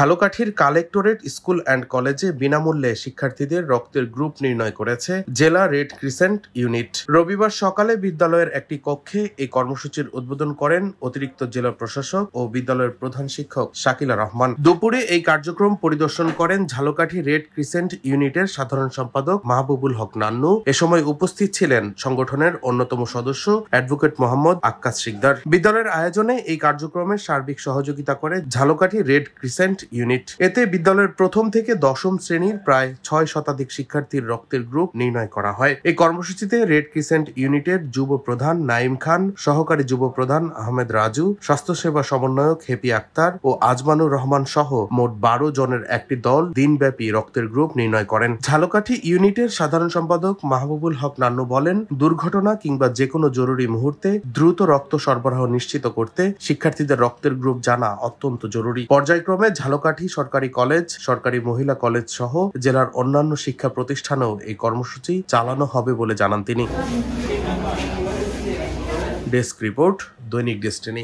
ঝালকাঠির collectorate school and কলেজে বিনামূল্যে শিক্ষার্থীদের রক্তের গ্রুপ নির্ণয় করেছে জেলা রেড ক্রিসেন্ট ইউনিট। রবিবার সকালে বিদ্যালয়ের একটি কক্ষে এই কর্মসূচির উদ্বোধন করেন অতিরিক্ত জেলা প্রশাসক ও বিদ্যালয়ের প্রধান শিক্ষক শাকিলা রহমান। দুপুরে এই কার্যক্রম পরিদর্শন করেন ঝালকাঠি রেড ক্রিসেন্ট ইউনিটের সাধারণ সম্পাদক মাহবুবুল হক নান্নু। এ সময় উপস্থিত ছিলেন সংগঠনের অন্যতম সদস্য অ্যাডভোকেট মোহাম্মদ আক্কাস শিকদার। বিদ্যালয়ের আয়োজনে এই কার্যক্রমের সার্বিক সহযোগিতা করে ঝালকাঠি রেড ক্রিসেন্ট ইউনিট। এতে বিদ্যালয়ের প্রথম থেকে দশম শ্রেণীর প্রায় 6 শতাধিক শিক্ষার্থীর রক্তের গ্রুপ নির্ণয় করা হয়। এই কর্মসূচিতে রেড ক্রিসেন্ট ইউনিটের যুব প্রধান নাইম খান, সহকারী যুব প্রধান আহমেদ রাজু, স্বাস্থ্যসেবা সমন্বয়ক হেপি আক্তার ও আজমানুর রহমান সহ মোট 12 জনের একটি দল দিনব্যাপী রক্তের গ্রুপ নির্ণয় করেন। ঝালকাঠি ইউনিটের সাধারণ সম্পাদক মাহবুবুল হক নান্নু বলেন, দুর্ঘটনা কিংবা যে কোনো জরুরি মুহূর্তে দ্রুত রক্ত সরবরাহ নিশ্চিত করতে শিক্ষার্থীদের রক্তের গ্রুপ জানা অত্যন্ত জরুরি। পর্যায়ক্রমে ঝালকাঠি সরকারি কলেজ, সরকারি মহিলা কলেজ সহ জেলার অন্যান্য শিক্ষা প্রতিষ্ঠানেও এই কর্মসূচি চালানো হবে বলে জানান তিনি। ডেস্ক রিপোর্ট, দৈনিক ডেস্টিনি।